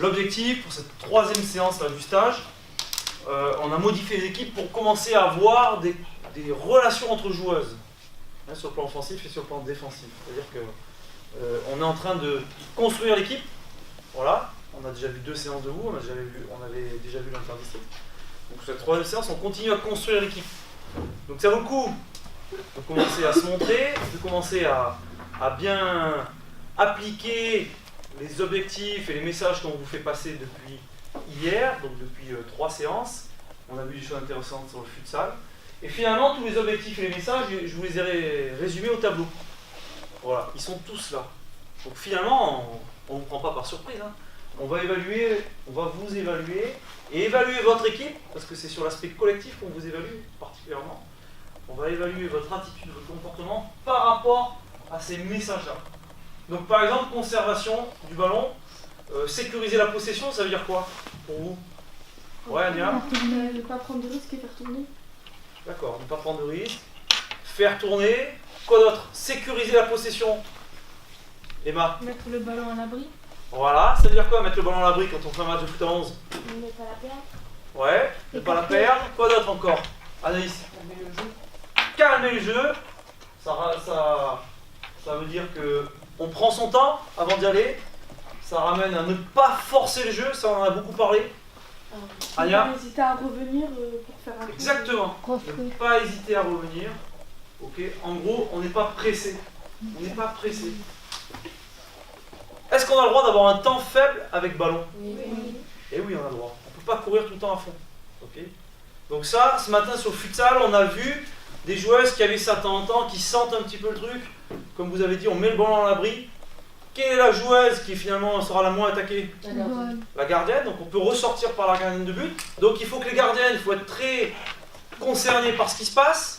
L'objectif pour cette troisième séance là, du stage, on a modifié les équipes pour commencer à avoir des relations entre joueuses, hein, sur le plan offensif et sur le plan défensif. C'est-à-dire que on est en train de construire l'équipe. Voilà, on a déjà vu 2 séances de vous, on avait déjà vu l'interdistrict. Donc cette troisième séance, on continue à construire l'équipe. Donc ça vaut le coup de commencer à se montrer, de commencer à bien appliquer les objectifs et les messages qu'on vous fait passer depuis hier, donc depuis 3 séances. On a vu des choses intéressantes sur le futsal. Et finalement, tous les objectifs et les messages, je vous les ai résumés au tableau. Voilà, ils sont tous là. Donc finalement, on ne vous prend pas par surprise, hein. On va vous évaluer et évaluer votre équipe, parce que c'est sur l'aspect collectif qu'on vous évalue particulièrement. On va évaluer votre attitude, votre comportement par rapport à ces messages-là. Donc par exemple, conservation du ballon, sécuriser la possession, ça veut dire quoi pour vous? Ouais, Ania? Ne pas prendre de risques et faire tourner. D'accord, ne pas prendre de risques, faire tourner. Quoi d'autre? Sécuriser la possession. Emma? Mettre le ballon à l'abri. Voilà, ça veut dire quoi mettre le ballon à l'abri quand on fait un match de foot à 11? Ne pas la perdre. Ouais, ne pas la perdre. Quoi d'autre encore? Anaïs? Calmer le jeu. Calmer le jeu. Ça veut dire que on prend son temps avant d'y aller. Ça ramène à ne pas forcer le jeu, ça on en a beaucoup parlé. Anya? Ne pas hésiter à revenir pour faire un coup. Exactement. Ne pas hésiter à revenir. Ok. En gros, on n'est pas pressé. On n'est pas pressé. Est-ce qu'on a le droit d'avoir un temps faible avec ballon? Oui. Eh oui, on a le droit. On ne peut pas courir tout le temps à fond. Ok. Donc ça, ce matin sur le futsal, on a vu des joueuses qui avaient ça de temps en temps, qui sentent un petit peu le truc. Comme vous avez dit, on met le ballon à l'abri. Quelle est la joueuse qui finalement sera la moins attaquée? La gardienne. Donc on peut ressortir par la gardienne de but. Donc il faut que les gardiennes, il faut être très concernés par ce qui se passe.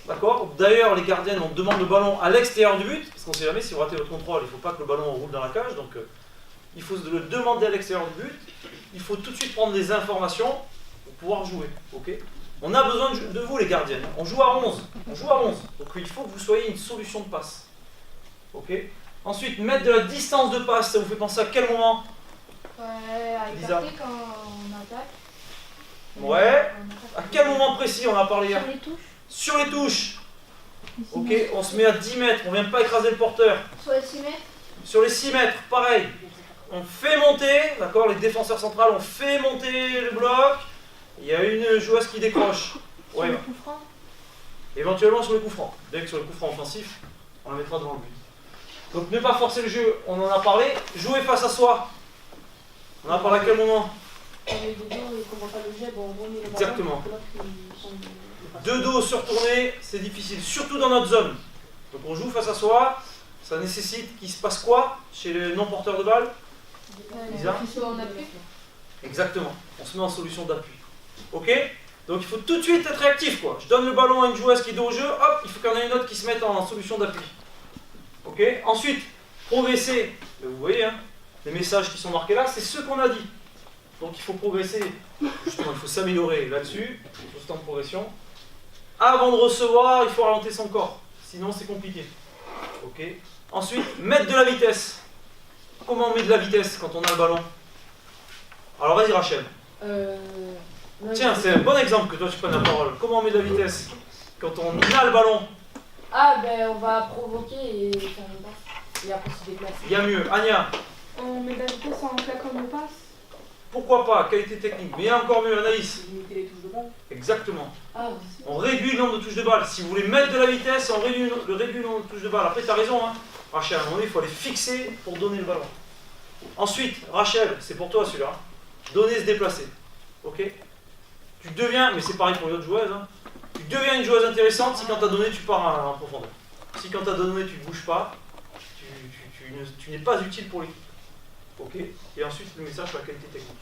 D'accord. D'ailleurs, les gardiennes, on demande le ballon à l'extérieur du but, parce qu'on ne sait jamais si vous ratez votre contrôle, il ne faut pas que le ballon roule dans la cage. Donc il faut le demander à l'extérieur du but. Il faut tout de suite prendre des informations pour pouvoir jouer. Ok. On a besoin de vous, les gardiennes. On joue à 11. On joue à 11. Donc il faut que vous soyez une solution de passe. Ok. Ensuite, mettre de la distance de passe, ça vous fait penser à quel moment? À écarter quand on attaque. Ouais. À quel moment précis on a parlé hier? Sur les touches. Sur les touches. Ok, on se met à 10 mètres, on ne vient pas écraser le porteur. Sur les 6 mètres. Sur les 6 mètres, pareil. On fait monter, d'accord, les défenseurs centrales, on fait monter le bloc. Il y a une joueuse qui décroche. Ouais. Sur le coup franc. Éventuellement sur le coup franc. Dès que sur le coup franc offensif, on la mettra devant le but. Donc ne pas forcer le jeu, on en a parlé. Jouer face à soi. On en a parlé à quel moment? Quand les deux ne comprennent pas le jet, bon, on remet les ballons. Exactement. L'autre, ils sont- De dos sur tournée, c'est difficile, surtout dans notre zone. Donc on joue face à soi, ça nécessite qu'il se passe quoi chez les non-porteurs de balle? Lisa? On appuie. Exactement, on se met en solution d'appui. Ok? Donc il faut tout de suite être réactif, quoi. Je donne le ballon à une joueuse qui est dos au jeu, hop, il faut qu'il y en ait une autre qui se mette en solution d'appui. Ok? Ensuite, progresser. Vous voyez, hein, les messages qui sont marqués là, c'est ce qu'on a dit. Donc il faut progresser, justement, il faut s'améliorer là-dessus, sur ce temps de progression. Avant de recevoir, il faut ralentir son corps, sinon c'est compliqué. Ok. Ensuite, mettre de la vitesse. Comment on met de la vitesse quand on a le ballon? Alors vas-y Rachel. Tiens, c'est un bon exemple que toi tu prennes la parole. Comment on met de la vitesse quand on a le ballon? Ah, ben on va provoquer et faire une passe. Et après se déplacer. Il y a mieux. Anya, On met de la vitesse en claquant nos passes. pourquoi pas? Qualité technique. Mais il y a encore mieux, Anaïs. Limiter les touches de balle. Exactement. Ah, On réduit le nombre de touches de balle. Si vous voulez mettre de la vitesse, on réduit le nombre de touches de balle. Après, tu as raison, hein. Rachel, à un moment donné, il faut aller fixer pour donner le ballon. Ensuite, Rachel, c'est pour toi celui-là. Donner, se déplacer. Ok? Tu deviens, mais c'est pareil pour les autres joueuses, hein. Tu deviens une joueuse intéressante si quand tu as donné, tu pars en profondeur. Si quand tu as donné, tu ne bouges pas, tu n'es pas utile pour l'équipe. Ok? Et ensuite, le message sur la qualité technique.